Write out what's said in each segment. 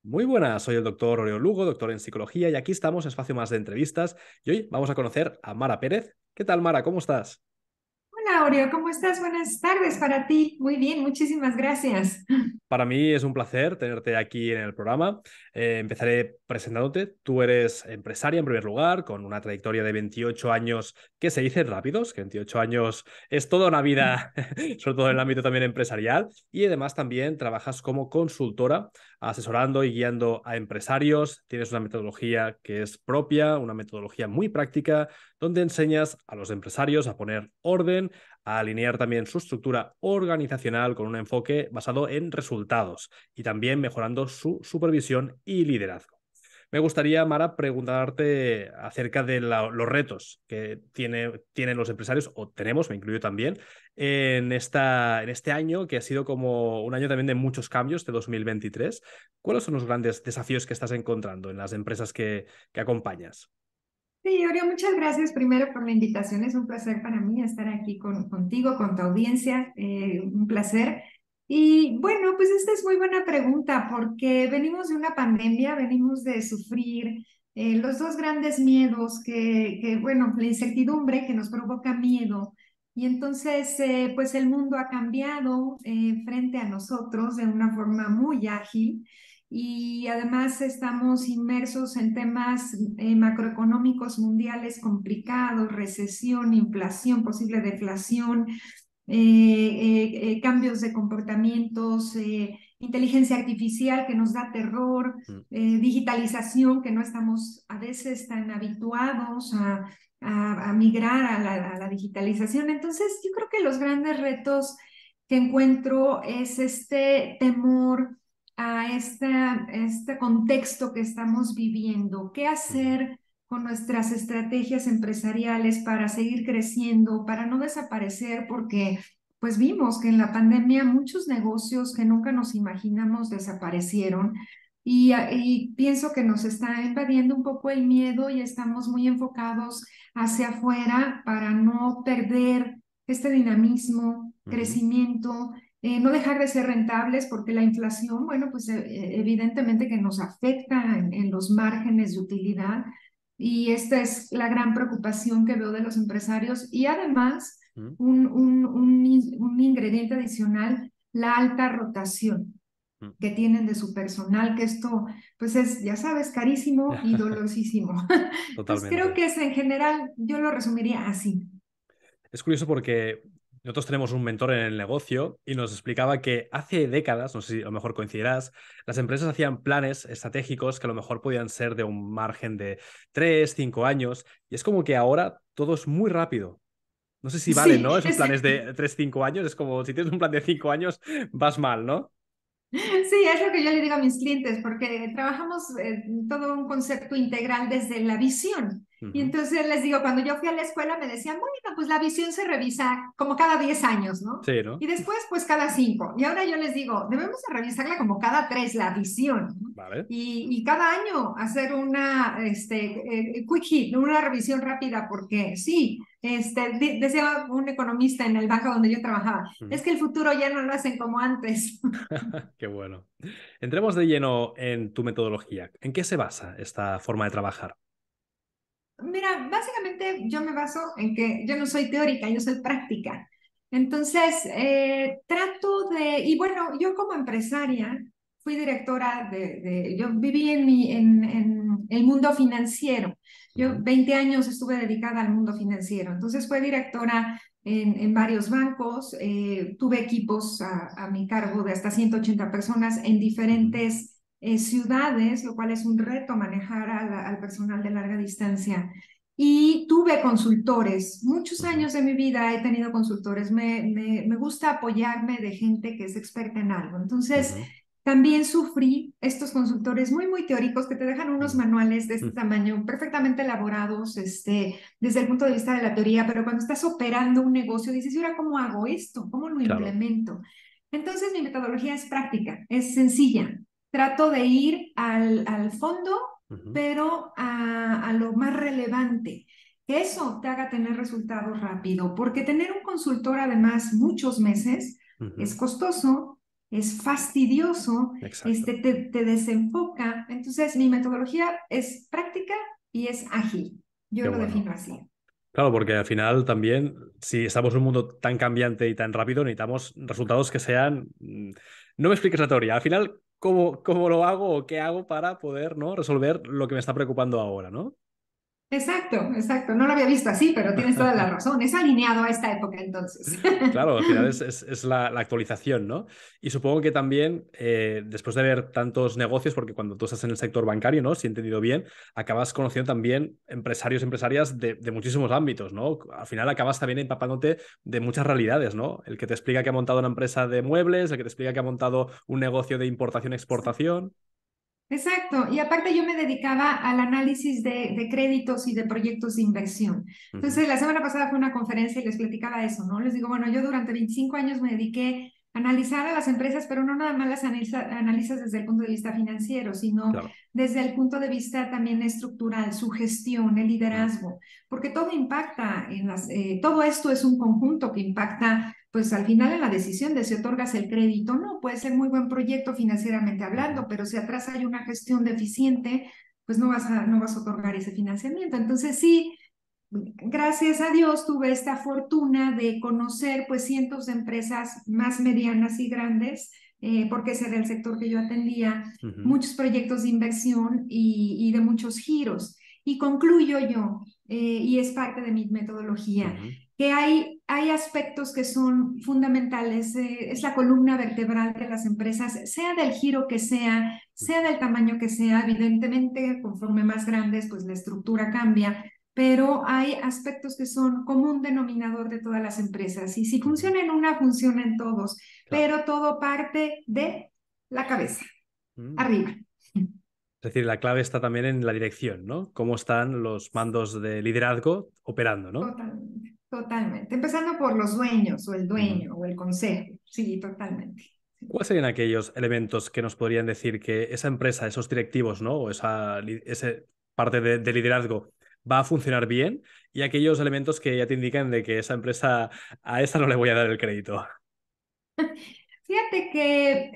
Muy buenas, soy el doctor Oreo Lugo, doctor en psicología, y aquí estamos, espacio más de entrevistas. Y hoy vamos a conocer a Mara Pérez. ¿Qué tal, Mara? ¿Cómo estás? Hola, Aureo, ¿cómo estás? Buenas tardes para ti. Muy bien, muchísimas gracias. Para mí es un placer tenerte aquí en el programa. Empezaré presentándote. Tú eres empresaria en primer lugar, con una trayectoria de 28 años que se dicen rápidos, que 28 años es toda una vida, sobre todo en el ámbito también empresarial. Y además también trabajas como consultora, asesorando y guiando a empresarios. Tienes una metodología que es propia, una metodología muy práctica, donde enseñas a los empresarios a poner orden, a alinear también su estructura organizacional con un enfoque basado en resultados y también mejorando su supervisión y liderazgo. Me gustaría, Mara, preguntarte acerca de los retos que tienen los empresarios, o tenemos, me incluyo también, en este año, que ha sido como un año también de muchos cambios, de 2023. ¿Cuáles son los grandes desafíos que estás encontrando en las empresas que acompañas? Sí, Aureo, muchas gracias primero por la invitación. Es un placer para mí estar aquí contigo, con tu audiencia. Un placer. Y bueno, pues esta es muy buena pregunta porque venimos de una pandemia, venimos de sufrir los dos grandes miedos bueno, la incertidumbre que nos provoca miedo. Y entonces, pues el mundo ha cambiado frente a nosotros de una forma muy ágil. Y además estamos inmersos en temas macroeconómicos mundiales complicados, recesión, inflación, posible deflación, cambios de comportamientos, inteligencia artificial que nos da terror, Mm. digitalización que no estamos a veces tan habituados a migrar a la digitalización. Entonces, yo creo que los grandes retos que encuentro es este temor a este contexto que estamos viviendo. ¿Qué Mm. hacer con nuestras estrategias empresariales para seguir creciendo, para no desaparecer? Porque pues vimos que en la pandemia muchos negocios que nunca nos imaginamos desaparecieron. Y pienso que nos está invadiendo un poco el miedo y estamos muy enfocados hacia afuera para no perder este dinamismo, Ujú. crecimiento, no dejar de ser rentables porque la inflación, bueno, pues evidentemente que nos afecta en los márgenes de utilidad y esta es la gran preocupación que veo de los empresarios y además Mm. un ingrediente adicional, la alta rotación Mm. que tienen de su personal, que esto pues es, ya sabes, carísimo y dolorosísimo. Entonces creo Totalmente. que es en general, yo lo resumiría así. Es curioso porque nosotros tenemos un mentor en el negocio y nos explicaba que hace décadas, no sé si a lo mejor coincidirás, las empresas hacían planes estratégicos que a lo mejor podían ser de un margen de 3, 5 años, y es como que ahora todo es muy rápido. No sé si valen, Sí, ¿no? Esos es, planes de 3, 5 años, es como si tienes un plan de 5 años, vas mal, ¿no? Sí, es lo que yo le digo a mis clientes, porque trabajamos todo un concepto integral desde la visión. Y Ujú. entonces les digo, cuando yo fui a la escuela me decían, bueno, pues la visión se revisa como cada 10 años, ¿no? Sí, ¿no? Y después, pues cada 5. Y ahora yo les digo, debemos de revisarla como cada 3 la visión, ¿no? Vale. Y cada año hacer una quick hit, una revisión rápida, porque sí, decía un economista en el banco donde yo trabajaba, es Ujú. que el futuro ya no lo hacen como antes. Qué bueno. Entremos de lleno en tu metodología. ¿En qué se basa esta forma de trabajar? Mira, básicamente yo me baso en que yo no soy teórica, yo soy práctica. Entonces, trato y bueno, yo como empresaria fui directora yo viví en el mundo financiero. Yo Ujú. 20 años estuve dedicada al mundo financiero. Entonces, fui directora en varios bancos, tuve equipos a mi cargo de hasta 180 personas en Ujú. diferentes ciudades, lo cual es un reto manejar al personal de larga distancia. Y tuve consultores, muchos Ujú. años de mi vida he tenido consultores, me gusta apoyarme de gente que es experta en algo. Entonces, Ujú. también sufrí estos consultores muy, muy teóricos que te dejan unos Ujú. manuales de este Ujú. tamaño, perfectamente elaborados, desde el punto de vista de la teoría, pero cuando estás operando un negocio, dices, ¿y ahora cómo hago esto? ¿Cómo lo Claro. implemento? Entonces, mi metodología es práctica, es sencilla. Trato de ir al fondo Ujú. pero a lo más relevante, que eso te haga tener resultados rápido, porque tener un consultor además muchos meses es Ujú. costoso, es fastidioso, Exacto. te desenfoca. Entonces, mi metodología es práctica y es ágil. Yo Qué lo bueno. defino así. Claro, porque al final también, si estamos en un mundo tan cambiante y tan rápido, necesitamos resultados que sean... No me expliques la teoría. Al final, ¿cómo lo hago o qué hago para poder, ¿no? resolver lo que me está preocupando ahora, ¿no? Exacto, exacto. No lo había visto así, pero tienes toda la razón. Es alineado a esta época entonces. Claro, al final es la actualización, ¿no? Y supongo que también, después de ver tantos negocios, porque cuando tú estás en el sector bancario, ¿no? Si he entendido bien, acabas conociendo también empresarios, empresarias de muchísimos ámbitos, ¿no? Al final acabas también empapándote de muchas realidades, ¿no? El que te explica que ha montado una empresa de muebles, el que te explica que ha montado un negocio de importación-exportación. Exacto, y aparte yo me dedicaba al análisis de créditos y de proyectos de inversión. Ujú, Entonces, la semana pasada fue una conferencia y les platicaba eso, ¿no? Les digo, bueno, yo durante 25 años me dediqué a analizar a las empresas, pero no nada más las analizas desde el punto de vista financiero, sino claro. desde el punto de vista también estructural, su gestión, el Mm, liderazgo, porque todo impacta todo esto es un conjunto que impacta pues al final en la decisión de si otorgas el crédito, no, puede ser muy buen proyecto financieramente ujú, hablando, pero si atrás hay una gestión deficiente, pues no vas a otorgar ese financiamiento. Entonces sí, gracias a Dios tuve esta fortuna de conocer pues cientos de empresas más medianas y grandes, porque ese era el sector que yo atendía, ujú, muchos proyectos de inversión y de muchos giros. Y concluyo yo, y es parte de mi metodología, ujú, que hay aspectos que son fundamentales, es la columna vertebral de las empresas, sea del giro que sea del tamaño que sea, evidentemente, conforme más grandes, pues la estructura cambia, pero hay aspectos que son común denominador de todas las empresas. Y si ujú. funciona en una, funciona en todos, Claro. pero todo parte de la cabeza, Mm. arriba. Es decir, la clave está también en la dirección, ¿no? Cómo están los mandos de liderazgo operando, ¿no? Totalmente, totalmente. Empezando por los dueños o el Ujú. dueño o el consejo. Sí, totalmente. Sí. ¿Cuáles serían aquellos elementos que nos podrían decir que esa empresa, esos directivos, ¿no? O ese parte de liderazgo va a funcionar bien y aquellos elementos que ya te indican de que esa empresa, a esa no le voy a dar el crédito? Fíjate que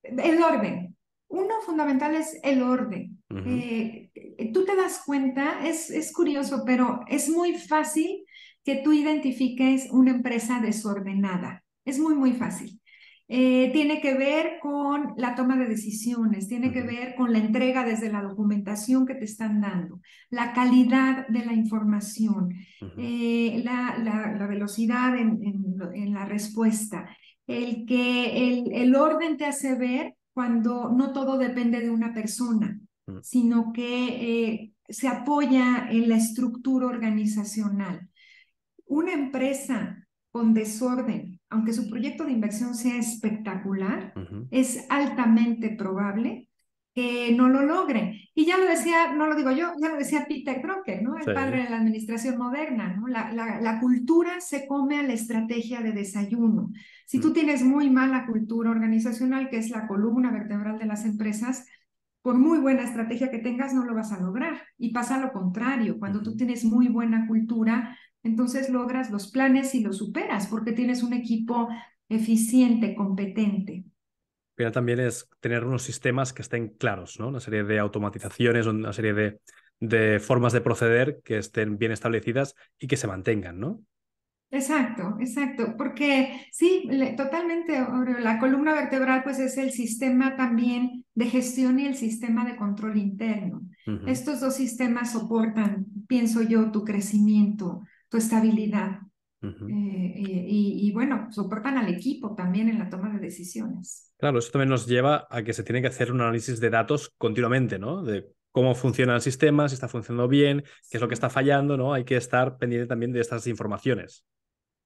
el orden, uno fundamental es el orden. Ujú, Tú te das cuenta, es curioso, pero es muy fácil que tú identifiques una empresa desordenada. Es muy, muy fácil. Tiene que ver con la toma de decisiones, tiene que ujú, ver con la entrega desde la documentación que te están dando, la calidad de la información, ujú, la velocidad en la respuesta, el orden te hace ver cuando no todo depende de una persona, ujú, sino que se apoya en la estructura organizacional. Una empresa con desorden, aunque su proyecto de inversión sea espectacular, ujú. es altamente probable que no lo logren. Y ya lo decía, no lo digo yo, ya lo decía Peter Drucker, ¿no? El Sí. padre de la administración moderna, ¿no? La cultura se come a la estrategia de desayuno. Si Mm, tú tienes muy mala cultura organizacional, que es la columna vertebral de las empresas, por muy buena estrategia que tengas, no lo vas a lograr. Y pasa lo contrario, cuando tú ujú. tienes muy buena cultura, entonces logras los planes y los superas porque tienes un equipo eficiente, competente. Pero también es tener unos sistemas que estén claros, ¿no? Una serie de automatizaciones, una serie de formas de proceder que estén bien establecidas y que se mantengan, ¿no? Exacto, exacto, porque sí, totalmente, Aurelio, la columna vertebral pues es el sistema también de gestión y el sistema de control interno. Ujú, Estos dos sistemas soportan, pienso yo, tu crecimiento, tu estabilidad ujú. y bueno, soportan al equipo también en la toma de decisiones. Claro, eso también nos lleva a que se tiene que hacer un análisis de datos continuamente, ¿no? De cómo funciona el sistema, si está funcionando bien, qué es lo que está fallando, ¿no? Hay que estar pendiente también de estas informaciones.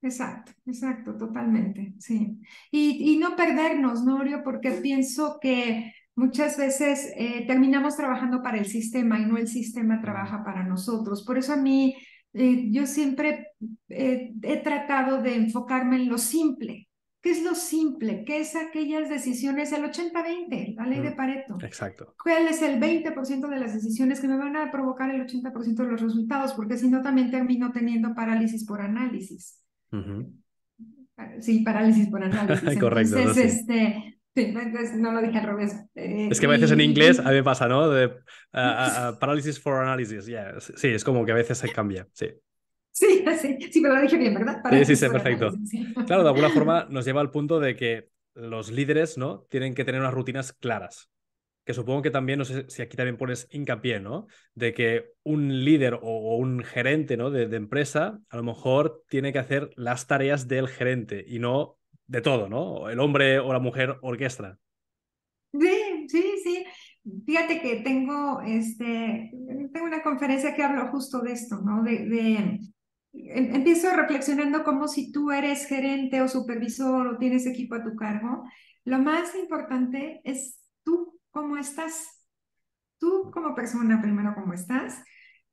Exacto, exacto, totalmente, sí. Y no perdernos, Norio, porque pienso que muchas veces terminamos trabajando para el sistema y no el sistema Mm, trabaja para nosotros. Por eso a mí, yo siempre he tratado de enfocarme en lo simple. ¿Qué es lo simple? ¿Qué es aquellas decisiones, el 80-20, la ley de mm. Pareto? Exacto. ¿Cuál es el 20% de las decisiones que me van a provocar el 80% de los resultados? Porque si no, también termino teniendo parálisis por análisis. Ujú. Sí, parálisis por análisis. Correcto, eso Entonces, sí. sí, entonces, no lo dije al revés. Es que a veces en inglés a mí me pasa, ¿no? De paralysis for analysis. Yeah. Sí, es como que a veces se cambia. Sí. sí, sí, sí, pero lo dije bien, ¿verdad? Sí, sí, Parálisis sí, por perfecto. análisis, sí. Claro, de alguna forma nos lleva al punto de que los líderes, ¿no? Tienen que tener unas rutinas claras. Que supongo que también, no sé si aquí también pones hincapié, ¿no? De que un líder o un gerente, ¿no? De empresa, a lo mejor tiene que hacer las tareas del gerente y no de todo, ¿no? El hombre o la mujer orquestra. Sí, sí, sí. Fíjate que tengo una conferencia que hablo justo de esto, ¿no? Empiezo reflexionando como si tú eres gerente o supervisor o tienes equipo a tu cargo, lo más importante es tú cómo estás, tú como persona primero cómo estás,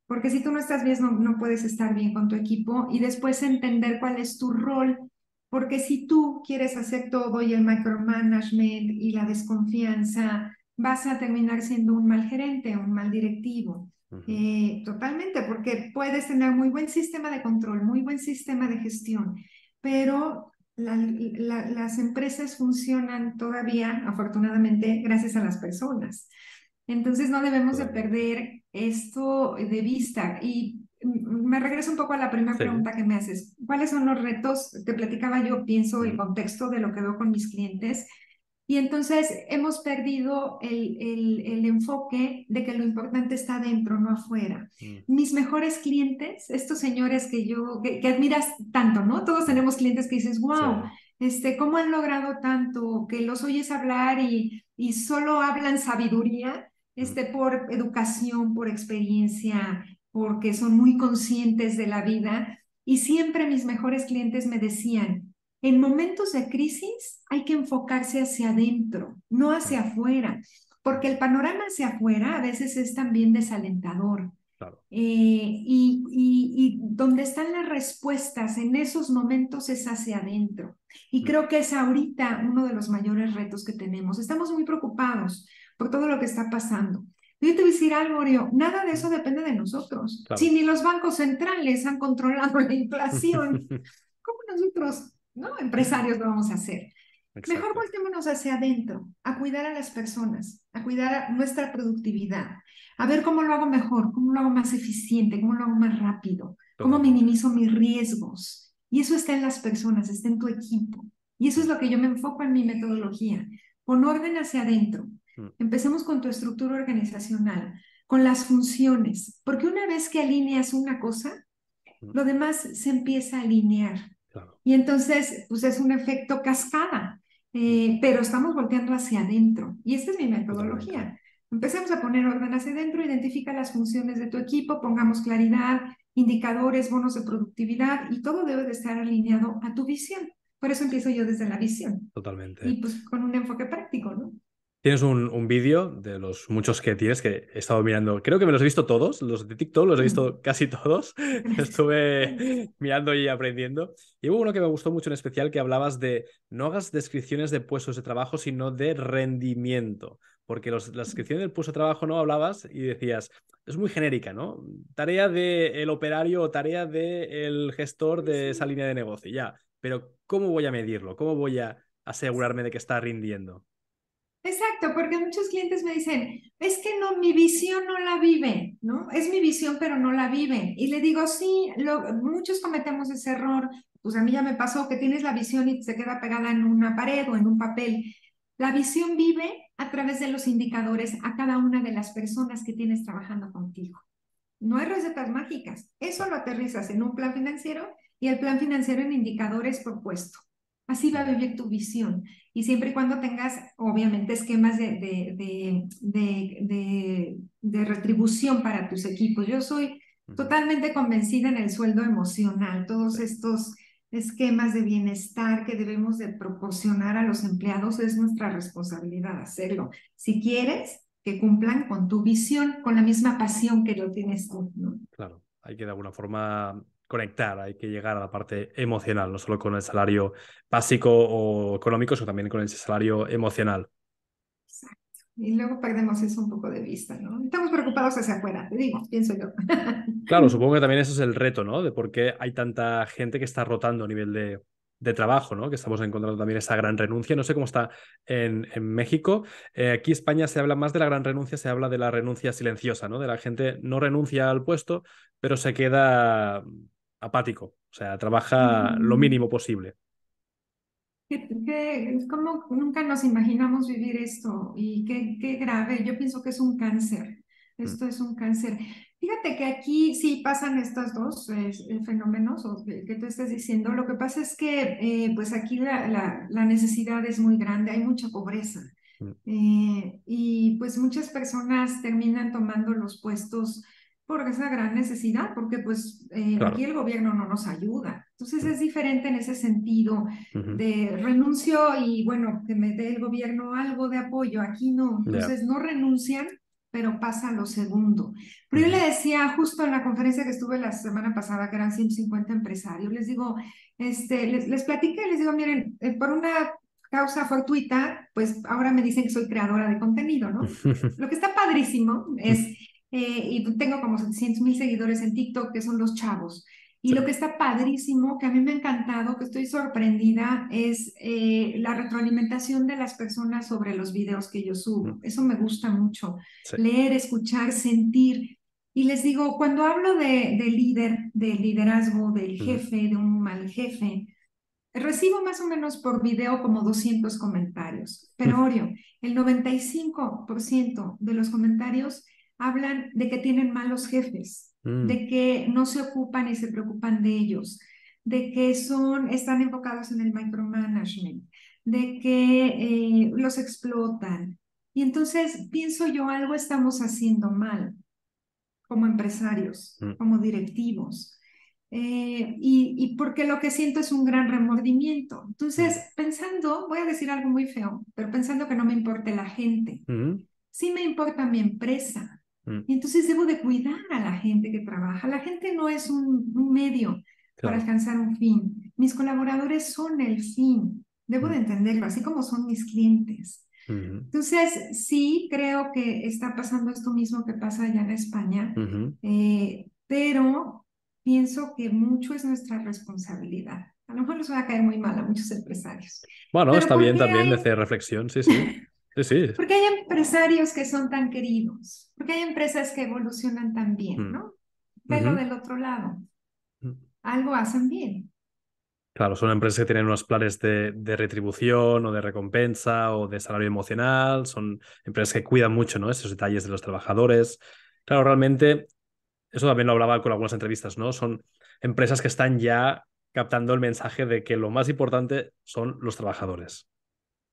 porque si tú no estás bien, no puedes estar bien con tu equipo y después entender cuál es tu rol, porque si tú quieres hacer todo y el micromanagement y la desconfianza, vas a terminar siendo un mal gerente, un mal directivo. Ujú. Totalmente, porque puedes tener muy buen sistema de control, muy buen sistema de gestión, pero las empresas funcionan todavía, afortunadamente, gracias a las personas. Entonces no debemos de Totalmente. perder esto de vista. Y me regreso un poco a la primera Sí. pregunta que me haces. ¿Cuáles son los retos? Te platicaba yo, pienso, el Ujú. contexto de lo que veo con mis clientes. Y entonces hemos perdido el enfoque de que lo importante está dentro, no afuera. Mm, Mis mejores clientes, estos señores que admiras tanto, ¿no? Todos mm. tenemos clientes que dices, Sí. wow, ¿cómo han logrado tanto? Que los oyes hablar y solo hablan sabiduría, Mm, por educación, por experiencia, porque son muy conscientes de la vida. Y siempre mis mejores clientes me decían, en momentos de crisis hay que enfocarse hacia adentro, no mm, hacia afuera, porque el panorama hacia afuera a veces es también desalentador. claro. Y donde están las respuestas en esos momentos es hacia adentro. Y Mm, creo que es ahorita uno de los mayores retos que tenemos. Estamos muy preocupados por todo lo que está pasando. Yo te voy a decir algo, Oreo, nada de mm, eso depende de nosotros. Si claro. ni los bancos centrales han controlado la inflación, ¿cómo nosotros, no, empresarios, lo vamos a hacer? Mejor Exacto. voltémonos hacia adentro, a cuidar a las personas, a cuidar a nuestra productividad, a ver cómo lo hago mejor, cómo lo hago más eficiente, cómo lo hago más rápido, cómo Totalmente. minimizo mis riesgos. Y eso está en las personas, está en tu equipo. Y eso es Mm, lo que yo me enfoco en mi metodología. Pon orden hacia adentro. mm, Empecemos con tu estructura organizacional, con las funciones, porque una vez que alineas una cosa, mm, lo demás se empieza a alinear. claro. Y entonces, pues es un efecto cascada, Mm, pero estamos volteando hacia adentro. Y esta es mi totalmente. metodología. Empecemos a poner orden hacia adentro, identifica las funciones de tu equipo, pongamos claridad, indicadores, bonos de productividad y todo debe de estar alineado a tu visión. Por eso empiezo yo desde la visión Totalmente. y pues con un enfoque práctico, ¿no? Tienes un vídeo de los muchos que tienes que he estado mirando. Creo que me los he visto todos, los de TikTok los he visto casi todos. Gracias. Estuve mirando y aprendiendo. Y hubo uno que me gustó mucho en especial que hablabas de no hagas descripciones de puestos de trabajo, sino de rendimiento. Porque la descripción del puesto de trabajo no hablabas y decías, es muy genérica, ¿no? Tarea del operario o tarea del gestor de esa línea de negocio, ya. Pero ¿cómo voy a medirlo? ¿Cómo voy a asegurarme de que está rindiendo? Exacto, porque muchos clientes me dicen, es que no, mi visión no la vive, ¿no? Es mi visión, pero no la vive. Y le digo, sí, muchos cometemos ese error. Pues a mí ya me pasó que tienes la visión y se queda pegada en una pared o en un papel. La visión vive a través de los indicadores a cada una de las personas que tienes trabajando contigo. No hay recetas mágicas. Eso lo Claro. aterrizas en un plan financiero y el plan financiero en indicadores propuesto. Así va a Ujú. vivir tu visión. Y siempre y cuando tengas, obviamente, esquemas de retribución para tus equipos. Yo soy Ujú. totalmente convencida en el sueldo emocional, todos Sí, estos esquemas de bienestar que debemos de proporcionar a los empleados, es nuestra responsabilidad hacerlo. Si quieres, que cumplan con tu visión, con la misma pasión que lo tienes tú, ¿no? claro. Hay que de alguna forma conectar, hay que llegar a la parte emocional, no solo con el salario básico o económico, sino también con ese salario emocional. Exacto. Y luego perdemos eso un poco de vista, ¿no? Estamos preocupados hacia afuera, te digo, pienso yo. Claro, supongo que también eso es el reto, ¿no? De por qué hay tanta gente que está rotando a nivel de de trabajo, ¿no? Que estamos encontrando también esa gran renuncia. No sé cómo está en México. Aquí en España se habla más de la gran renuncia, se habla de la renuncia silenciosa, ¿no? De la gente no renuncia al puesto, pero se queda apático, o sea, trabaja lo Ujú. mínimo posible. Es como nunca nos imaginamos vivir esto y qué grave. Yo pienso que es un cáncer. Mm, Esto es un cáncer. Fíjate que aquí sí pasan estos dos fenómenos o que tú estás diciendo. Lo que pasa es que pues aquí la necesidad es muy grande, hay mucha pobreza. mm, Y pues muchas personas terminan tomando los puestos por esa gran necesidad, porque pues aquí claro. el gobierno no nos ayuda. Entonces Mm, es diferente en ese sentido ujú, de renuncio y bueno, que me dé el gobierno algo de apoyo. Aquí no, ya, entonces no renuncian, pero pasa lo segundo. Pero yo ujú, le decía justo en la conferencia que estuve la semana pasada, que eran 150 empresarios, les digo, les platiqué, les digo, miren, por una causa fortuita, pues ahora me dicen que soy creadora de contenido, ¿no? Lo que está padrísimo es, y tengo como 700,000 seguidores en TikTok, que son los chavos. Y Sí. lo que está padrísimo, que a mí me ha encantado, que estoy sorprendida, es la retroalimentación de las personas sobre los videos que yo Mm, subo. Eso me gusta mucho. sí. Leer, escuchar, sentir. Y les digo, cuando hablo de líder, de liderazgo, del Ujú, jefe, de un mal jefe, recibo más o menos por video como 200 comentarios, pero Oreo, el 95% de los comentarios hablan de que tienen malos jefes, mm, de que no se ocupan y se preocupan de ellos, de que están enfocados en el micromanagement, de que los explotan. Y entonces pienso yo, algo estamos haciendo mal como empresarios, mm, como directivos. Y porque lo que siento es un gran remordimiento. Entonces, mm, pensando, voy a decir algo muy feo, pero pensando que no me importe la gente, mm, sí me importa mi empresa. mm, Y entonces debo de cuidar a la gente que trabaja. La gente no es un medio para claro. alcanzar un fin. Mis colaboradores son el fin. Debo Mm, de entenderlo, así como son mis clientes. ujú, Entonces, sí creo que está pasando esto mismo que pasa allá en España, ujú. pero pienso que mucho es nuestra responsabilidad. A lo mejor les va a caer muy mal a muchos empresarios. Bueno, Pero está bien también de hacer reflexión, sí, sí. Sí, sí. ¿por qué hay empresarios que son tan queridos? ¿Por qué hay empresas que evolucionan tan bien, Mm, no? Velo ujú, del otro lado. mm. Algo hacen bien. Claro, son empresas que tienen unos planes de retribución o de recompensa o de salario emocional, son empresas que cuidan mucho, ¿no? Esos detalles de los trabajadores. Claro, realmente, eso también lo hablaba con algunas entrevistas, ¿no? Son empresas que están ya captando el mensaje de que lo más importante son los trabajadores.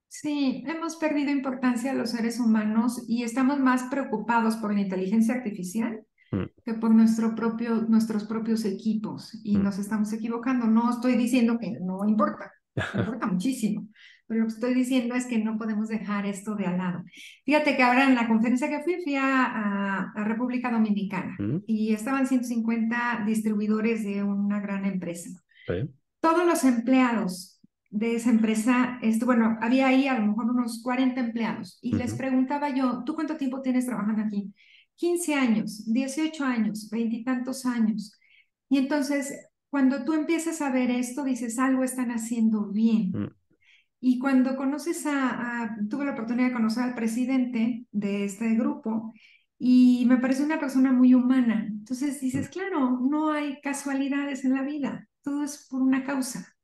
Sí, hemos perdido importancia los seres humanos y estamos más preocupados por la inteligencia artificial Mm, que por nuestros propios equipos y mm. nos estamos equivocando. No estoy diciendo que no importa, importa muchísimo, pero lo que estoy diciendo es que no podemos dejar esto de al lado. Fíjate que ahora en la conferencia que fui a República Dominicana Mm, y estaban 150 distribuidores de una gran empresa. sí. Todos los empleados de esa empresa, bueno, había ahí a lo mejor unos 40 empleados y les Ujú, preguntaba yo, ¿tú cuánto tiempo tienes trabajando aquí? 15 años, 18 años, veintitantos años. Y entonces, cuando tú empiezas a ver esto, dices, algo están haciendo bien. mm, Y cuando conoces tuve la oportunidad de conocer al presidente de este grupo y me pareció una persona muy humana. Entonces mm, dices, claro, no hay casualidades en la vida, todo es por una causa.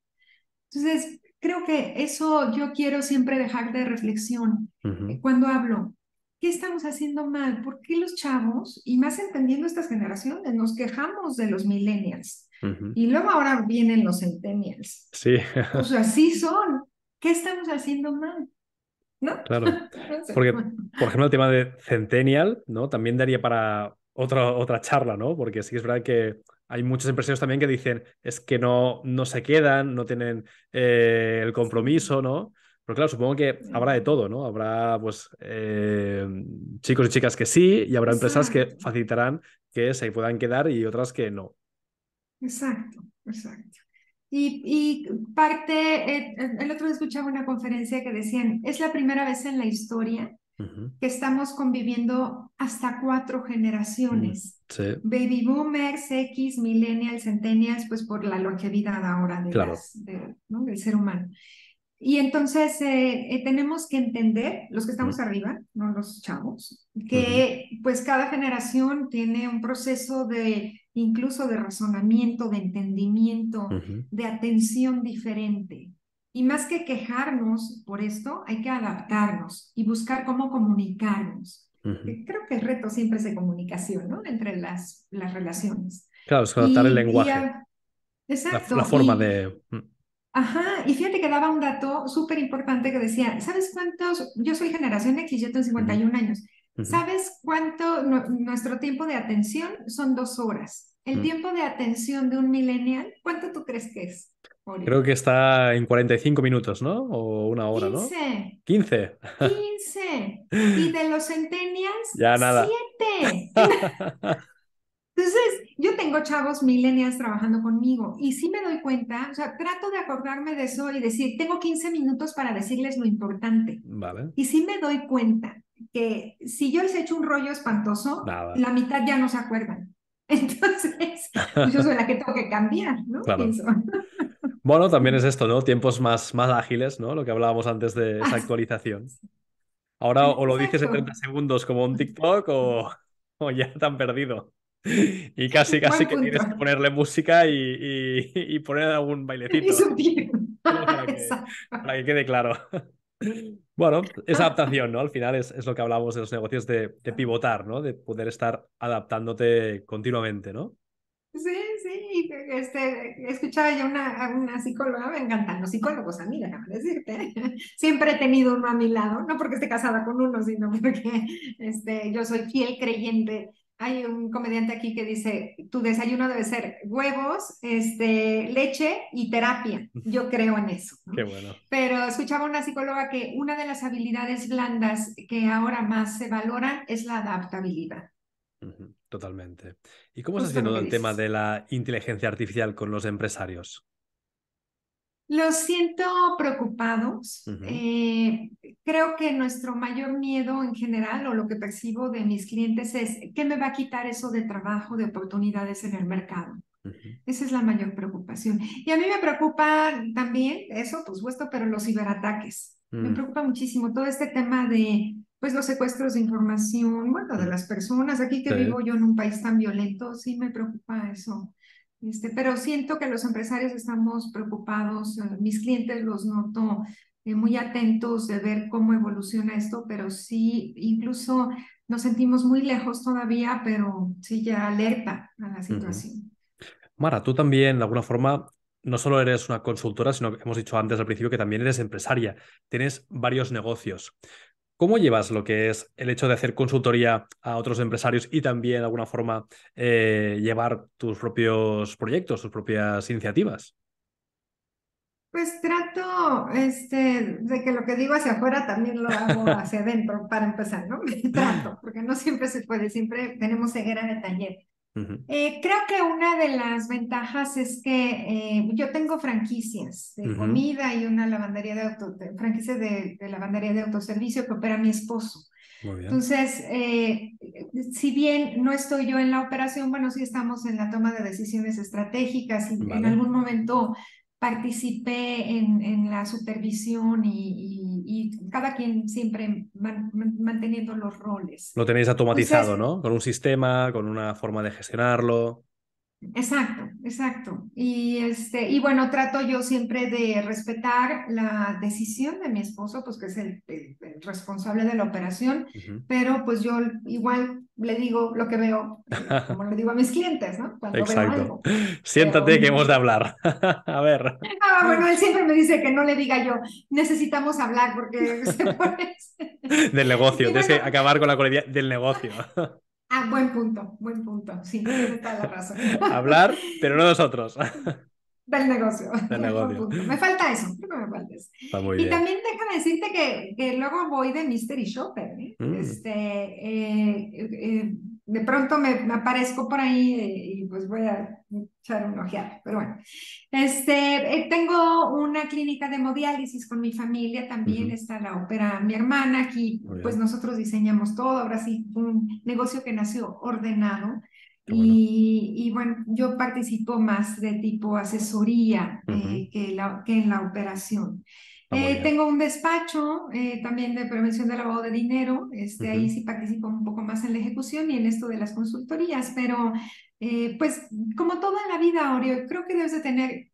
Entonces, creo que eso yo quiero siempre dejar de reflexión ujú, cuando hablo. ¿Qué estamos haciendo mal? ¿Por qué los chavos, y más entendiendo estas generaciones, nos quejamos de los millennials? ujú. Y luego ahora vienen los centennials. Sí, Pues así son. ¿Qué estamos haciendo mal? ¿No? claro. No sé. Porque, por ejemplo, el tema de Centennial, ¿no? También daría para otra charla, ¿no? Porque sí que es verdad que hay muchos empresarios también que dicen es que no se quedan, no tienen el Sí. compromiso, ¿no? Pero claro, supongo que habrá de todo, ¿no? Habrá, pues, chicos y chicas que sí, y habrá empresas que Exacto, facilitarán que se puedan quedar y otras que no. exacto, exacto. Y parte, el otro día escuchaba una conferencia que decían, es la primera vez en la historia Ujú. que estamos conviviendo hasta 4 generaciones. Sí, Baby boomers, X, millennials, centennials, pues por la longevidad ahora claro. ¿no? del ser humano. Y entonces tenemos que entender, los que estamos Mm, arriba, no los chavos, ujú, que pues cada generación tiene un proceso de incluso de razonamiento, de entendimiento, ujú, de atención diferente. Y más que quejarnos por esto, hay que adaptarnos y buscar cómo comunicarnos. ujú. Creo que el reto siempre es de comunicación, ¿no? Entre las relaciones. Claro, es adaptar el Y, y lenguaje, ah, la exacto, forma de... ajá, y fíjate que daba un dato súper importante que decía, ¿sabes cuántos? Yo soy generación X, yo tengo cincuenta Ujú, y un años. ujú, ¿Sabes cuánto nuestro tiempo de atención son 2 horas? El mm. tiempo de atención de un millennial, ¿cuánto tú crees que es, Creo Ori? que está en 45 minutos, ¿no? O una hora, ¿no? 15, 15. 15. Y de los centennials, Ya nada. 7. Entonces, yo tengo chavos millennials trabajando conmigo y sí me doy cuenta, o sea, trato de acordarme de eso y decir, tengo 15 minutos para decirles lo importante. Vale. Y sí me doy cuenta que si yo les echo un rollo espantoso, Nada. la mitad ya no se acuerdan. Entonces, pues yo soy la que tengo que cambiar, ¿no? Claro. Pienso. Bueno, también es esto, ¿no? Tiempos más ágiles, ¿no? Lo que hablábamos antes de esa Ah, actualización. Ahora o lo dices en exacto. 30 segundos como un TikTok o ya te han perdido. Y casi Buen que punto. tienes que ponerle música y poner algún Y bailecito, subir. ¿no? Exacto. Para que quede claro. Bueno, esa adaptación, ¿no? Al final es lo que hablamos de los negocios de pivotar, ¿no? De poder estar adaptándote continuamente, ¿no? Sí, sí, escuchaba yo a una psicóloga, me encantan los psicólogos a mí, déjame decirte. Siempre he tenido uno a mi lado, no porque esté casada con uno, sino porque yo soy fiel creyente. Hay un comediante aquí que dice, tu desayuno debe ser huevos, leche y terapia. Yo creo en eso, Qué ¿no? bueno. Pero escuchaba una psicóloga que una de las habilidades blandas que ahora más se valoran es la adaptabilidad, Ujú, totalmente. ¿Y cómo estás justo haciendo lo que el tema dices. de la inteligencia artificial con los empresarios? Los siento preocupados. Ujú, Creo que nuestro mayor miedo en general, o lo que percibo de mis clientes, es ¿qué me va a quitar eso de trabajo, de oportunidades en el mercado? ujú, Esa es la mayor preocupación. Y a mí me preocupa también eso, por supuesto, pero los ciberataques. Me mm, preocupa muchísimo todo este tema de, pues, los secuestros de información, bueno, de mm. las personas. Aquí que Sí. vivo yo en un país tan violento, sí me preocupa eso. Pero siento que los empresarios estamos preocupados, mis clientes los noto muy atentos de ver cómo evoluciona esto, pero sí, incluso nos sentimos muy lejos todavía, pero sí ya alerta a la Ujú. situación. Mara, tú también, de alguna forma, no solo eres una consultora, sino que hemos dicho antes al principio que también eres empresaria. Tienes varios negocios. ¿Cómo llevas lo que es el hecho de hacer consultoría a otros empresarios y también, de alguna forma, llevar tus propios proyectos, tus propias iniciativas? Pues trato, de que lo que digo hacia afuera también lo hago hacia adentro para empezar, ¿no? Trato, porque no siempre se puede, siempre tenemos ceguera en el taller. Ujú, Creo que una de las ventajas es que yo tengo franquicias de ujú, comida y una lavandería franquicia de lavandería de autoservicio que opera mi esposo. muy bien. Entonces, si bien no estoy yo en la operación, bueno, sí estamos en la toma de decisiones estratégicas y en Vale. algún momento participé en la supervisión y cada quien siempre manteniendo los roles. Lo tenéis automatizado, Entonces, ¿no? Con un sistema, con una forma de gestionarlo. exacto, exacto. Y bueno, trato yo siempre de respetar la decisión de mi esposo, pues que es el responsable de la operación, Ujú. pero pues yo igual le digo lo que veo, como le digo a mis clientes, ¿no? Cuando veo Exacto. algo. Pero, Siéntate que hemos de hablar. A ver, bueno, él siempre me dice que no le diga yo, necesitamos hablar porque se pone... del negocio. Y Tienes bueno, que acabar con la coletilla del negocio. buen punto, sí, tienes toda la razón. Hablar, pero no nosotros. Del negocio, Del buen negocio. punto. Me falta eso, creo que me falta eso. Está muy Y bien. también déjame decirte que luego voy de Mystery Shopper, ¿eh? Mm. De pronto me aparezco por ahí y pues voy echar una ojeada, pero bueno. Tengo una clínica de hemodiálisis con mi familia, también Ujú. está la ópera mi hermana, aquí Muy pues bien, nosotros diseñamos todo, ahora sí, un negocio que nació ordenado qué bueno. y bueno, yo participo más de tipo asesoría Ujú. que en la operación. Ah, muy bien. Tengo un despacho también de prevención de lavado de dinero, ahí Ujú. sí participo un poco más en la ejecución y en esto de las consultorías, pero pues como toda la vida, Oreo, creo que debes de tener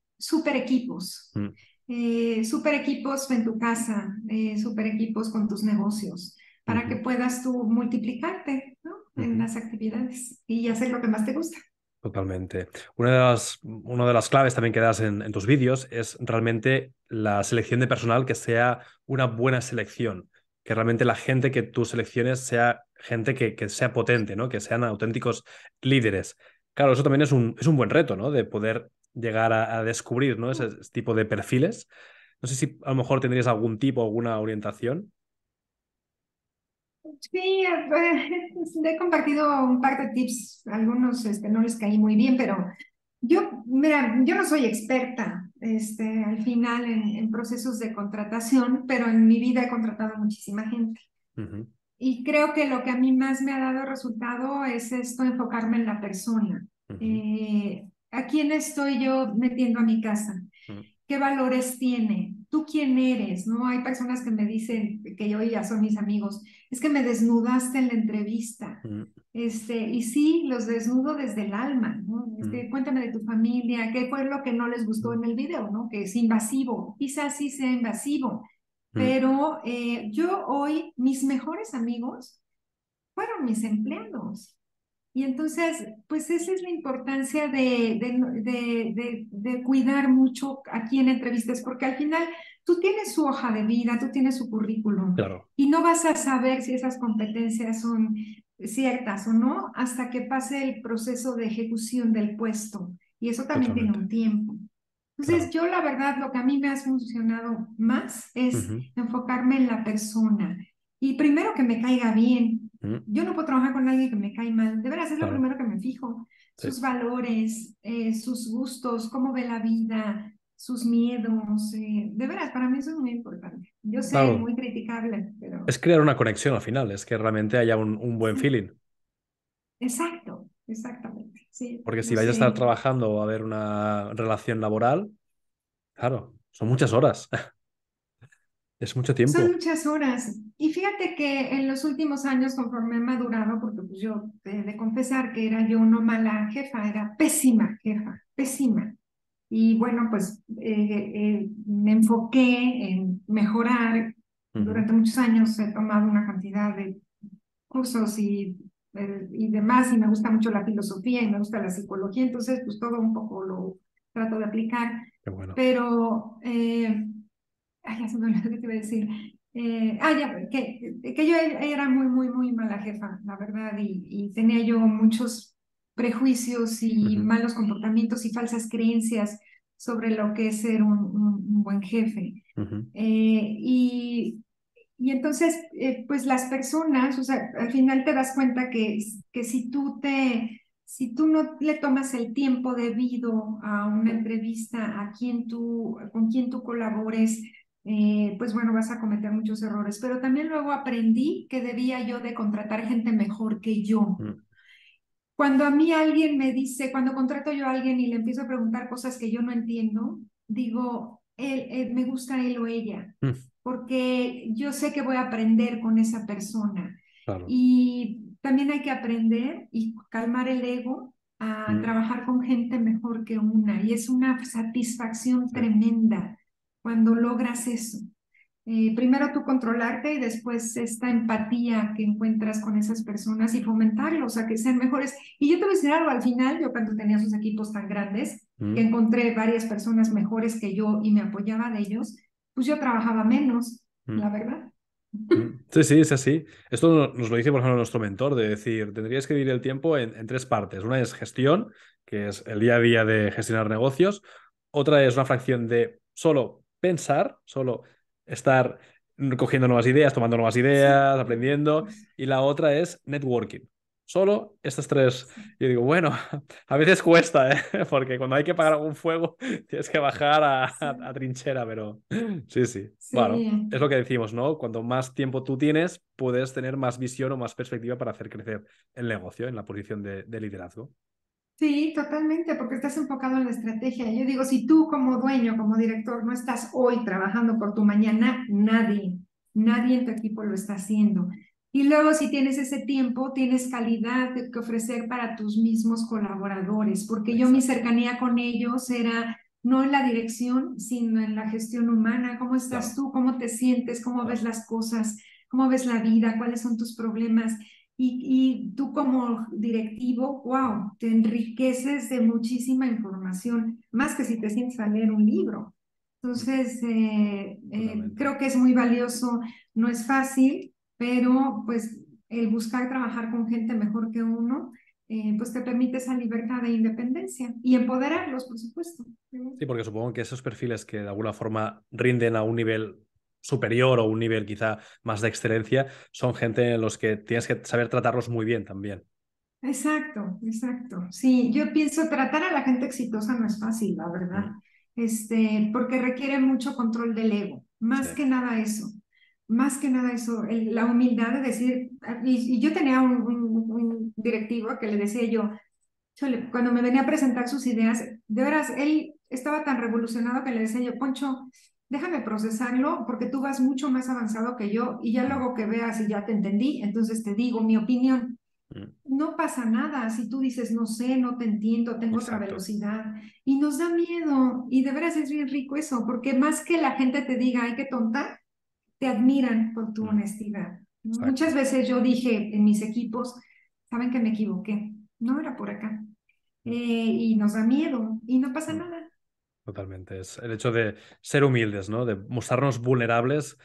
Mm. super equipos en tu casa, super equipos con tus negocios, para que Ujú. puedas tú multiplicarte, ¿no? En Ujú. las actividades y hacer lo que más te gusta. Totalmente. Una de las claves también que das en tus vídeos es realmente la selección de personal que sea una buena selección, que realmente la gente que tú selecciones sea gente que sea potente, ¿no? Que sean auténticos líderes. Claro, eso también es un buen reto, ¿no? De poder llegar a descubrir, ¿no? Ese tipo de perfiles. No sé si a lo mejor tendrías algún tipo, alguna orientación. Sí, he compartido un par de tips, algunos no les caí muy bien, pero mira, yo no soy experta al final en procesos de contratación, pero en mi vida he contratado muchísima gente. Ujú. Y creo que lo que a mí más me ha dado resultado es esto, enfocarme en la persona. Ujú. ¿A quién estoy yo metiendo a mi casa? Ujú. ¿Qué valores tiene? ¿Tú quién eres? ¿No? Hay personas que me dicen, que hoy ya son mis amigos, es que me desnudaste en la entrevista. Ujú. Y sí, los desnudo desde el alma, ¿no? Ujú. Cuéntame de tu familia, qué fue lo que no les gustó Ujú. en el video, ¿no? Que es invasivo, quizás sí sea invasivo, Ujú. pero yo hoy, mis mejores amigos fueron mis empleados. Y entonces, pues esa es la importancia de cuidar mucho a quién entrevistes, porque al final tú tienes su hoja de vida, tú tienes su currículum Claro, y no vas a saber si esas competencias son ciertas o no hasta que pase el proceso de ejecución del puesto. Y eso también tiene totalmente. un tiempo. Entonces, Claro. yo la verdad, lo que a mí me ha funcionado más es Ujú. enfocarme en la persona. Y primero que me caiga bien. Ujú. Yo no puedo trabajar con alguien que me cae mal. De veras, es lo Claro, primero que me fijo. sí. Sus valores, sus gustos, cómo ve la vida, sus miedos. De veras, para mí eso es muy importante. Yo sé, Claro, muy criticable, pero es crear una conexión al final, es que realmente haya un buen sí. feeling. Exacto, exactamente. Sí, Porque si yo vais a estar sé. trabajando o a haber una relación laboral, claro, son muchas horas, es mucho Son tiempo. muchas horas. Y fíjate que en los últimos años, conforme he madurado, porque pues yo he de confesar que era yo no mala jefa, era pésima jefa, pésima. Y bueno, pues me enfoqué en mejorar. Ujú. Durante muchos años he tomado una cantidad de cursos y demás, y me gusta mucho la filosofía y me gusta la psicología, entonces pues todo un poco lo trato de aplicar. Qué bueno. Pero ay, ya se me olvidó que te iba a decir. Ya, que yo era muy, muy, muy mala jefa, la verdad, y tenía yo muchos prejuicios y Ujú. malos comportamientos y falsas creencias sobre lo que es ser un buen jefe. Ujú. Y entonces, pues las personas, o sea, al final te das cuenta que si tú no le tomas el tiempo debido a una entrevista con quien tú colabores, pues bueno, vas a cometer muchos errores. Pero también luego aprendí que debía yo de contratar gente mejor que yo. Mm. Cuando a mí alguien me dice, cuando contrato yo a alguien y le empiezo a preguntar cosas que yo no entiendo, digo, me gusta él o ella, Mm. porque yo sé que voy a aprender con esa persona. Claro. Y también hay que aprender y calmar el ego a Mm. trabajar con gente mejor que una. Y es una satisfacción Sí. tremenda cuando logras eso. Primero tú controlarte y después esta empatía que encuentras con esas personas y fomentarlos a que sean mejores. Y yo te voy a decir algo, al final, yo cuando tenía esos equipos tan grandes, que Mm. encontré varias personas mejores que yo y me apoyaba de ellos, pues yo trabajaba menos, Mm. la verdad. Sí, sí, es así. Esto nos lo dice, por ejemplo, nuestro mentor, de decir, tendrías que dividir el tiempo en tres partes. Una es gestión, que es el día a día de gestionar negocios. Otra es una fracción de solo pensar, solo estar cogiendo nuevas ideas, tomando nuevas Sí, ideas, aprendiendo. Y la otra es networking. solo estos tres. Y digo, bueno, a veces cuesta, ¿eh? Porque cuando hay que pagar algún fuego tienes que bajar a trinchera, pero sí, sí. Bueno, Sí. es lo que decimos, ¿no? Cuanto más tiempo tú tienes, puedes tener más visión o más perspectiva para hacer crecer el negocio en la posición de liderazgo. Sí, totalmente, porque estás enfocado en la estrategia. Yo digo, si tú como dueño, como director, no estás hoy trabajando por tu mañana, nadie en tu equipo lo está haciendo. Y luego, si tienes ese tiempo, tienes calidad que ofrecer para tus mismos colaboradores, porque yo mi Exacto, cercanía con ellos era no en la dirección, sino en la gestión humana. ¿Cómo estás claro, tú? ¿Cómo te sientes? ¿Cómo ves claro. las cosas? ¿Cómo ves la vida? ¿Cuáles son tus problemas? Y tú como directivo, wow, te enriqueces de muchísima información, más que si te sientes a leer un libro. Mm, Entonces, totalmente. creo que es muy valioso, no es fácil, pero pues el buscar trabajar con gente mejor que uno, pues te permite esa libertad e independencia y empoderarlos, por supuesto. Sí, porque supongo que esos perfiles que de alguna forma rinden a un nivel superior o un nivel quizá más de excelencia, son gente en los que tienes que saber tratarlos muy bien también. Exacto, exacto. Sí, yo pienso tratar a la gente exitosa no es fácil, la verdad, Mm, porque requiere mucho control del ego, sí. más que nada eso, la humildad de decir, y yo tenía un directivo que le decía yo, chole, cuando me venía a presentar sus ideas, de veras, él estaba tan revolucionado que le decía yo, Poncho, déjame procesarlo porque tú vas mucho más avanzado que yo y ya Mm, luego que veas y ya te entendí, entonces te digo mi opinión. mm, No pasa nada si tú dices, no sé, no te entiendo, tengo otra exacto. velocidad. Y nos da miedo. Y de veras es bien rico eso, porque más que la gente te diga, ay, qué tonta, te admiran por tu Mm, honestidad. Muchas exacto. veces yo dije en mis equipos, saben que me equivoqué, no era por acá. Mm, Y nos da miedo y no pasa mm, nada. totalmente. Es el hecho de ser humildes, ¿no? De mostrarnos vulnerables,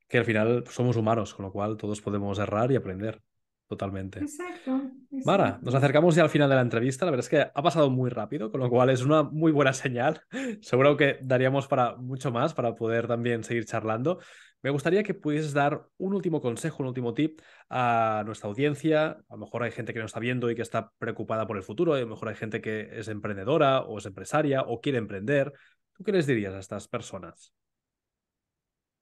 que al final somos humanos, con lo cual todos podemos errar y aprender. Totalmente. Exacto, Mara, exacto. nos acercamos ya al final de la entrevista. La verdad es que ha pasado muy rápido, con lo cual es una muy buena señal. Seguro que daríamos para mucho más para poder también seguir charlando. Me gustaría que pudieses dar un último consejo, un último tip a nuestra audiencia. A lo mejor hay gente que nos está viendo y que está preocupada por el futuro. A lo mejor hay gente que es emprendedora o es empresaria o quiere emprender. ¿Tú qué les dirías a estas personas?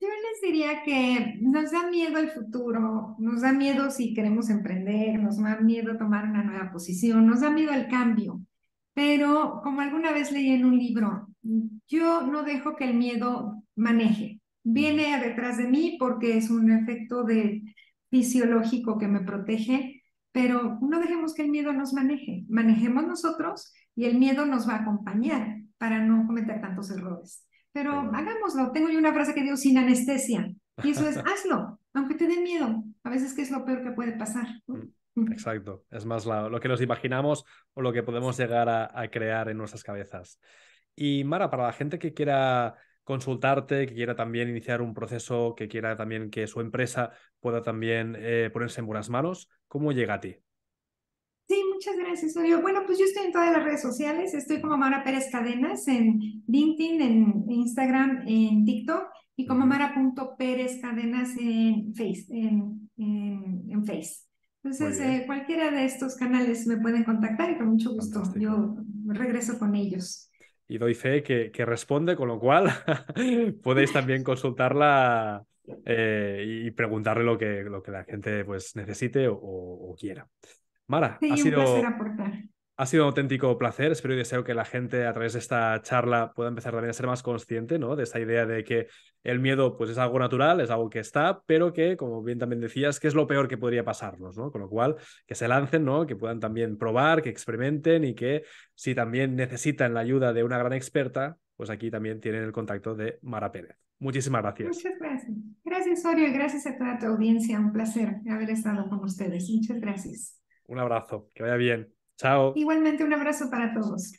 Yo les diría que nos da miedo el futuro, nos da miedo si queremos emprender, nos da miedo tomar una nueva posición, nos da miedo el cambio. Pero como alguna vez leí en un libro, yo no dejo que el miedo maneje. Ujú, Viene detrás de mí porque es un efecto fisiológico que me protege, pero no dejemos que el miedo nos maneje. Manejemos nosotros y el miedo nos va a acompañar para no cometer tantos errores. Pero qué bueno. hagámoslo. Tengo yo una frase que digo sin anestesia. Y eso es, hazlo, aunque te dé miedo. A veces que es lo peor que puede pasar, ¿no? Mm, exacto. Es más lo que nos imaginamos o lo que podemos llegar a crear en nuestras cabezas. Y Mara, para la gente que quiera consultarte, que quiera también iniciar un proceso, que quiera también que su empresa pueda también ponerse en buenas manos, ¿cómo llega a ti? Sí, muchas gracias, Orio. Bueno, pues yo estoy en todas las redes sociales. Estoy como Mara Pérez Cadenas en LinkedIn, en Instagram, en TikTok y como Ujú. Mara.Pérez Cadenas en en Face. Muy Entonces, bien, cualquiera de estos canales me pueden contactar y con mucho gusto fantástico. yo regreso con ellos. Y doy fe que responde, con lo cual podéis también consultarla y preguntarle lo que la gente pues, necesite o quiera. Mara, Sí, un placer aportar. ha sido un auténtico placer. Espero y deseo que la gente a través de esta charla pueda empezar también a ser más consciente, ¿no? De esta idea de que el miedo pues, es algo natural, es algo que está, pero que, como bien también decías, que es lo peor que podría pasarnos, ¿no? Con lo cual, que se lancen, ¿no? Que puedan también probar, que experimenten y que si también necesitan la ayuda de una gran experta, pues aquí también tienen el contacto de Mara Pérez. Muchísimas gracias. Muchas gracias. Gracias, Orio, y gracias a toda tu audiencia. Un placer haber estado con ustedes. Muchas gracias. Un abrazo, que vaya bien. Chao. Igualmente, un abrazo para todos.